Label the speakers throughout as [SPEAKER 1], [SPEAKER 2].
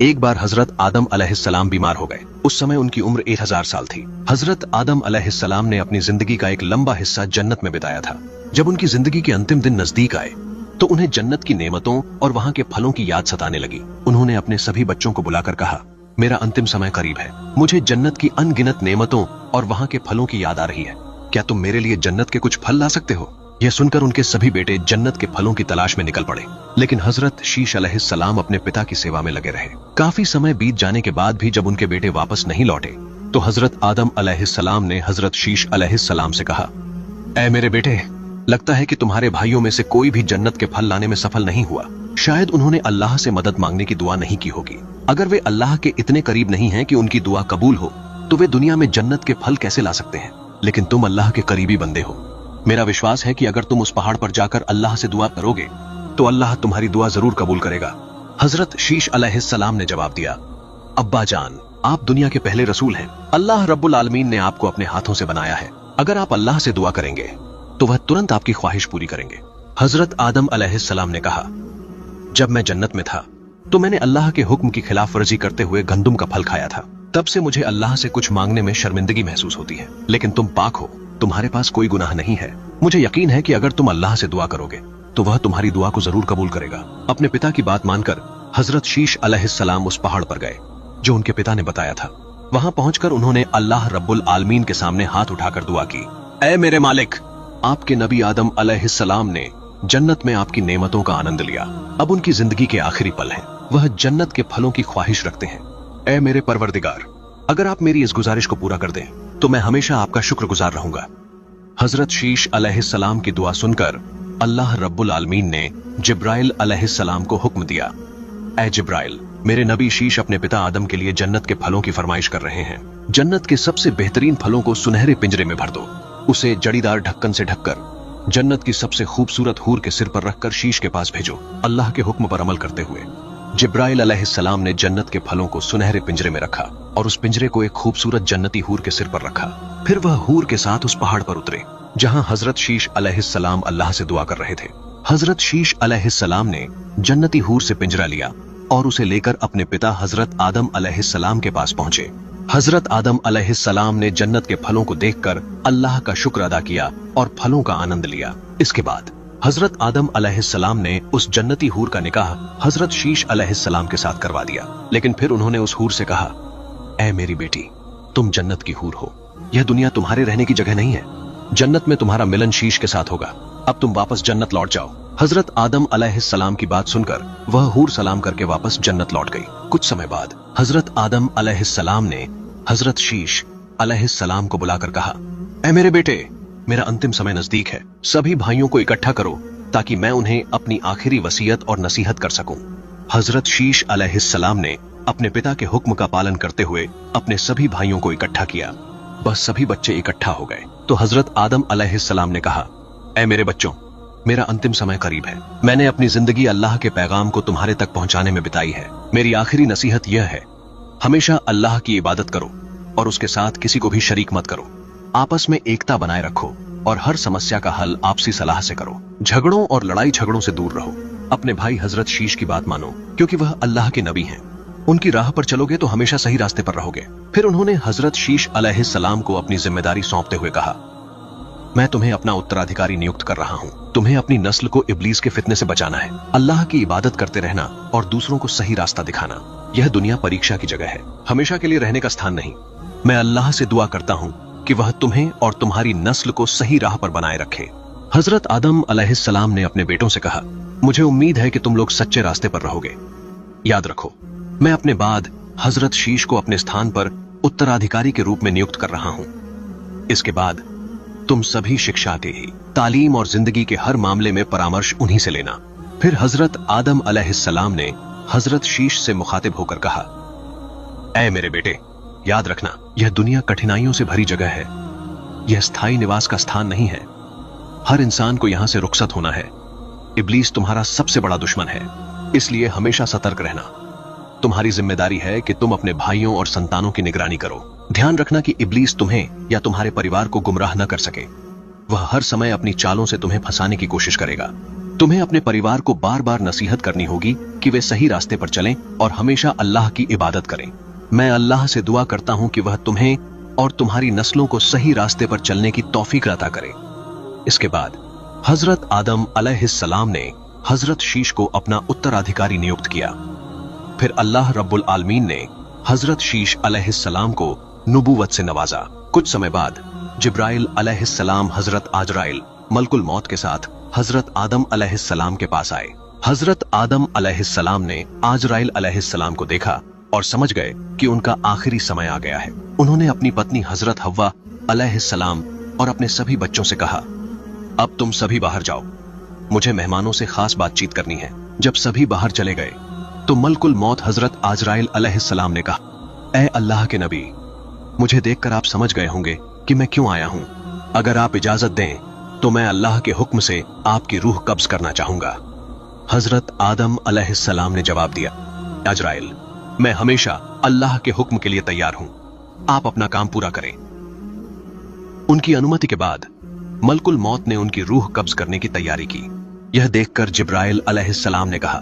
[SPEAKER 1] एक बार हजरत आदम अलैहिस्सलाम बीमार हो गए। उस समय उनकी उम्र 1000 साल थी। हजरत आदम अलैहिस्सलाम ने अपनी जिंदगी का एक लंबा हिस्सा जन्नत में बिताया था। जब उनकी जिंदगी के अंतिम दिन नजदीक आए तो उन्हें जन्नत की नेमतों और वहां के फलों की याद सताने लगी। उन्होंने अपने सभी बच्चों को बुलाकर कहा, मेरा अंतिम समय करीब है, मुझे जन्नत की अनगिनत नेमतों और वहां के फलों की याद आ रही है। क्या तुम मेरे लिए जन्नत के कुछ फल ला सकते हो? यह सुनकर उनके सभी बेटे जन्नत के फलों की तलाश में निकल पड़े। लेकिन हजरत शीश अलैहिस्सलाम अपने पिता की सेवा में लगे रहे। काफी समय बीत जाने के बाद भी जब उनके बेटे वापस नहीं लौटे तो हजरत आदम अलैहिस्सलाम ने हजरत शीश अलैहिस्सलाम से कहा, ऐ मेरे बेटे, लगता है कि तुम्हारे भाइयों में से कोई भी जन्नत के फल लाने में सफल नहीं हुआ। शायद उन्होंने अल्लाह से मदद मांगने की दुआ नहीं की होगी। अगर वे अल्लाह के इतने करीब नहीं हैं कि उनकी दुआ कबूल हो तो वे दुनिया में जन्नत के फल कैसे ला सकते हैं? लेकिन तुम अल्लाह के करीबी बंदे हो। मेरा विश्वास है कि अगर तुम उस पहाड़ पर जाकर अल्लाह से दुआ करोगे तो अल्लाह तुम्हारी दुआ जरूर कबूल करेगा। हजरत शीश अलैहिस्सलाम ने जवाब दिया, अब्बा जान, आप दुनिया के पहले रसूल हैं। अल्लाह रब्बुल आलमीन ने आपको अपने हाथों से बनाया है। अगर आप अल्लाह से दुआ करेंगे तो वह तुरंत आपकी ख्वाहिश पूरी करेंगे। हजरत आदम अलैहिस्सलाम ने कहा, जब मैं जन्नत में था तो मैंने अल्लाह के हुक्म की खिलाफ वर्जी करते हुए गंदुम का फल खाया था। तब से मुझे अल्लाह से कुछ मांगने में शर्मिंदगी महसूस होती है। लेकिन तुम पाक हो, तुम्हारे पास कोई गुनाह नहीं है। मुझे यकीन है कि अगर तुम अल्लाह से दुआ करोगे तो वह तुम्हारी दुआ को जरूर कबूल करेगा। अपने पिता की बात मानकर हजरत शीश अलैहिस्सलाम उस पहाड़ पर गए जो उनके पिता ने बताया था। वहां पहुंचकर उन्होंने अल्लाह रब्बुल आलमीन के सामने हाथ उठाकर दुआ की, ऐ मेरे मालिक, आपके नबी आदम अलैहिस्सलाम ने जन्नत में आपकी नेमतों का आनंद लिया। अब उनकी जिंदगी के आखिरी पल हैं। वह जन्नत के फलों की ख्वाहिश रखते हैं। ऐ मेरे परवरदिगार, अगर आप मेरी इस गुजारिश को पूरा कर दें तो मैं हमेशा आपका शुक्रगुजार रहूंगा। हजरत शीश अलैहिस्सलाम की दुआ सुनकर अल्लाह रब्बुल आलमीन ने जिब्राइल अलैहिस्सलाम को हुक्म दिया, ऐ जिब्राइल, मेरे नबी शीश अपने पिता आदम के लिए जन्नत के फलों की फरमाइश कर रहे हैं। जन्नत के सबसे बेहतरीन फलों को सुनहरे पिंजरे में भर दो। उसे जड़ीदार ढक्कन से ढककर जन्नत की सबसे खूबसूरत हूर के सिर पर रखकर शीश के पास भेजो। अल्लाह के हुक्म पर अमल करते हुए जिब्राइल अलैहिस्सलाम ने जन्नत के फलों को सुनहरे पिंजरे में रखा और उस पिंजरे को एक खूबसूरत जन्नती हूर के सिर पर रखा। फिर वह हूर के साथ उस पहाड़ पर उतरे जहां हजरत शीश अलैहिस्सलाम अल्लाह से दुआ कर रहे थे। हजरत शीश अलैहिस्सलाम ने जन्नती हूर से पिंजरा लिया और उसे लेकर अपने पिता हजरत आदम अलैहिस्सलाम के पास पहुंचे। हजरत आदम अलैहिस्सलाम ने जन्नत के फलों को देखकर अल्लाह का शुक्र अदा किया और फलों का आनंद लिया। इसके बाद हजरत आदम अलैहिस्सलाम ने उस जन्नती हूर का निकाह हजरत शीश अलैहिस्सलाम के साथ करवा दिया। लेकिन फिर उन्होंने उस हूर से कहा, ऐ मेरी बेटी, तुम जन्नत की हूर हो। यह दुनिया तुम्हारे रहने की जगह नहीं है। जन्नत में तुम्हारा मिलन शीश के साथ होगा। अब तुम वापस जन्नत लौट जाओ। हजरत आदम अलैहिस्सलाम की बात सुनकर वह हूर सलाम करके वापस जन्नत लौट गई। कुछ समय बाद हजरत आदम अलैहिस्सलाम ने हजरत शीश अलैहिस्सलाम को बुलाकर कहा, ऐ मेरे बेटे, मेरा अंतिम समय नजदीक है। सभी भाइयों को इकट्ठा करो ताकि मैं उन्हें अपनी आखिरी वसीयत और नसीहत कर सकूं। हजरत शीश अलैहिस्सलाम ने अपने पिता के हुक्म का पालन करते हुए अपने सभी भाइयों को इकट्ठा किया। बस सभी बच्चे इकट्ठा हो गए तो हजरत आदम अलैहिस्सलाम ने कहा, ऐ मेरे बच्चों, मेरा अंतिम समय करीब है। मैंने अपनी जिंदगी अल्लाह के पैगाम को तुम्हारे तक पहुंचाने में बिताई है। मेरी आखिरी नसीहत यह है, हमेशा अल्लाह की इबादत करो और उसके साथ किसी को भी शरीक मत करो। आपस में एकता बनाए रखो और हर समस्या का हल आपसी सलाह से करो। झगड़ों और लड़ाई झगड़ों से दूर रहो। अपने भाई हजरत शीश की बात मानो क्योंकि वह अल्लाह के नबी हैं। उनकी राह पर चलोगे तो हमेशा सही रास्ते पर रहोगे। फिर उन्होंने हजरत शीश अलैहिस्सलाम को अपनी जिम्मेदारी सौंपते हुए कहा, मैं तुम्हें अपना उत्तराधिकारी नियुक्त कर रहा हूँ। तुम्हें अपनी नस्ल को इब्लीस के फितने से बचाना है। अल्लाह की इबादत करते रहना और दूसरों को सही रास्ता दिखाना। यह दुनिया परीक्षा की जगह है, हमेशा के लिए रहने का स्थान नहीं। मैं अल्लाह से दुआ करता हूँ कि वह तुम्हें और तुम्हारी नस्ल को सही राह पर बनाए रखे। हजरत आदम अलैहिस्सलाम ने अपने बेटों से कहा, मुझे उम्मीद है कि तुम लोग सच्चे रास्ते पर रहोगे। याद रखो, मैं अपने बाद हजरत शीश को अपने स्थान पर उत्तराधिकारी के रूप में नियुक्त कर रहा हूं। इसके बाद तुम सभी शिक्षा के ही तालीम और जिंदगी के हर मामले में परामर्श उन्हीं से लेना। फिर हजरत आदम अलैहिस्सलाम ने हजरत शीश से मुखातिब होकर कहा, ऐ मेरे बेटे, याद रखना, यह दुनिया कठिनाइयों से भरी जगह है। यह स्थायी निवास का स्थान नहीं है। हर इंसान को यहां से रुखसत होना है। इब्लीस तुम्हारा सबसे बड़ा दुश्मन है, इसलिए हमेशा सतर्क रहना। तुम्हारी जिम्मेदारी है कि तुम अपने भाइयों और संतानों की निगरानी करो। ध्यान रखना कि इब्लीस तुम्हें या तुम्हारे परिवार को गुमराह न कर सके। वह हर समय अपनी चालों से तुम्हें फंसाने की कोशिश करेगा। तुम्हें अपने परिवार को बार बार नसीहत करनी होगी कि वे सही रास्ते पर चलें और हमेशा अल्लाह की इबादत करें। मैं अल्लाह से दुआ करता हूं कि वह तुम्हें और तुम्हारी नस्लों को सही रास्ते पर चलने की तौफीक अता करे। इसके बाद हजरत आदम अलैहिस्सलाम ने हजरत शीश को अपना उत्तराधिकारी नियुक्त किया। फिर अल्लाह रब्बुल आलमीन ने हजरत शीश अलैहिस्सलाम को नुबुवत से नवाजा। कुछ समय बाद जिब्राइल अलैहिस्सलाम हजरत आजराइल मलकुल मौत के साथ हजरत आदम अलैहिस्सलाम के पास आए। हजरत आदम अलैहिस्सलाम ने आजराइल अलैहिस्सलाम को देखा और समझ गए कि उनका आखिरी समय आ गया है। उन्होंने अपनी पत्नी हजरत हव्वा अलैहिस्सलाम और अपने सभी बच्चों से कहा, अब तुम सभी बाहर जाओ, मुझे मेहमानों से खास बातचीत करनी है। जब सभी बाहर चले गए तो मलकुल मौत हजरत आजराइल अलैहिस्सलाम ने कहा, ऐ अल्लाह के नबी, मुझे देखकर आप समझ गए होंगे कि मैं क्यों आया हूं। अगर आप इजाजत दें तो मैं अल्लाह के हुक्म से आपकी रूह कब्ज करना चाहूंगा। हजरत आदम अलैहिस्सलाम ने जवाब दिया, आजराइल, मैं हमेशा अल्लाह के हुक्म के लिए तैयार हूं, आप अपना काम पूरा करें। उनकी अनुमति के बाद मलकुल मौत ने उनकी रूह कब्ज करने की तैयारी की। यह देखकर जिब्राइल अलैहिस्सलाम ने कहा,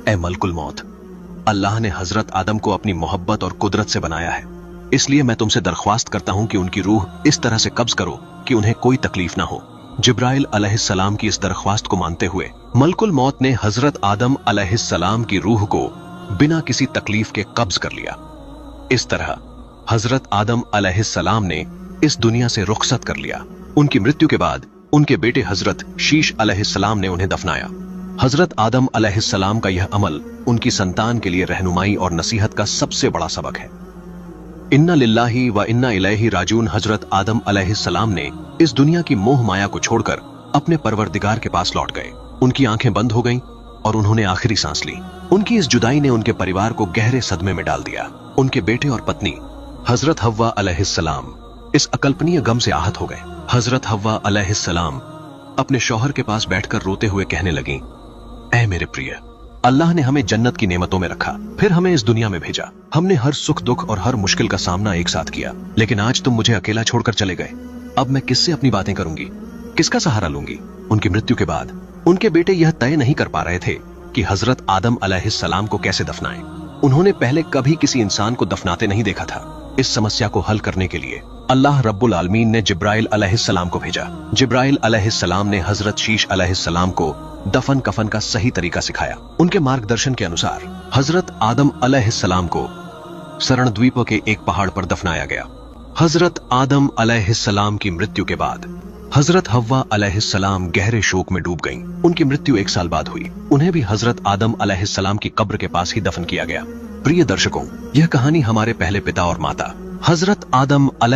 [SPEAKER 1] ए मलकुल मौत, अल्लाह ने हजरत आदम को अपनी मोहब्बत और कुदरत से बनाया है, इसलिए मैं तुमसे दरख्वास्त करता हूं कि उनकी रूह इस तरह से कब्ज करो कि उन्हें कोई तकलीफ ना हो। जिब्राइल अलैहिस्सलाम की इस दरख्वास्त को मानते हुए मलकुल मौत ने हजरत आदम अलैहिस्सलाम की रूह को बिना किसी तकलीफ के कब्ज कर लिया। इस तरह हजरत आदम अलैहिस्सलाम ने इस दुनिया से रुखसत कर लिया। उनकी मृत्यु के बाद उनके बेटे हजरत शीश अलैहिस्सलाम ने उन्हें दफनाया। हजरत आदम अलैहिस्सलाम का यह अमल उनकी संतान के लिए रहनुमाई और नसीहत का सबसे बड़ा सबक है। इन्ना लिल्लाही व इन्ना इलैहि राजिऊन। हजरत आदम अलैहिस्सलाम ने इस दुनिया की मोह माया को छोड़कर अपने परवरदिगार के पास लौट गए। उनकी आंखें बंद हो गईं और उन्होंने आखिरी सांस ली। उनकी इस जुदाई ने उनके परिवार को गहरे सदमे में डाल दिया। उनके बेटे और पत्नी हजरत हव्वा अलैहिस्सलाम इस अकल्पनीय गम से आहत हो गए। हजरत हव्वा अलैहिस्सलाम अपने शौहर के पास बैठकर रोते हुए कहने लगीं, ऐ मेरे प्रिय, अल्लाह ने हमें जन्नत की नेमतों में रखा, फिर हमें इस दुनिया में भेजा। हमने हर सुख दुख और हर मुश्किल का सामना एक साथ किया, लेकिन आज तुम मुझे अकेला छोड़कर चले गए। अब मैं किससे अपनी बातें करूंगी, किसका सहारा लूंगी? उनकी मृत्यु के बाद उनके बेटे यह तय नहीं कर पा रहे थे कि हजरत आदम अलैहिस्सलाम को कैसे दफनाएं। उन्होंने पहले कभी किसी इंसान को दफनाते नहीं देखा था। इस समस्या को हल करने के लिए अल्लाह रब्बुल आलमीन ने जिब्राइल अलैहिस्सलाम को भेजा। जिब्राइल अलैहिस्सलाम ने हजरत शीश अलैहिस्सलाम को दफन कफन का सही तरीका सिखाया। उनके मार्गदर्शन के अनुसार हजरत आदम अलैहिस्सलाम को सरण द्वीप के एक पहाड़ पर दफनाया गया। हजरत आदम अलैहिस्सलाम की मृत्यु के बाद हजरत हव्वा अलैहिस्सलाम गहरे शोक में डूब गईं। उनकी मृत्यु 1 साल बाद हुई। उन्हें भी हजरत आदम अलैहिस्सलाम की कब्र के पास ही दफन किया गया। प्रिय दर्शकों, यह कहानी हमारे पहले पिता और माता हजरत आदम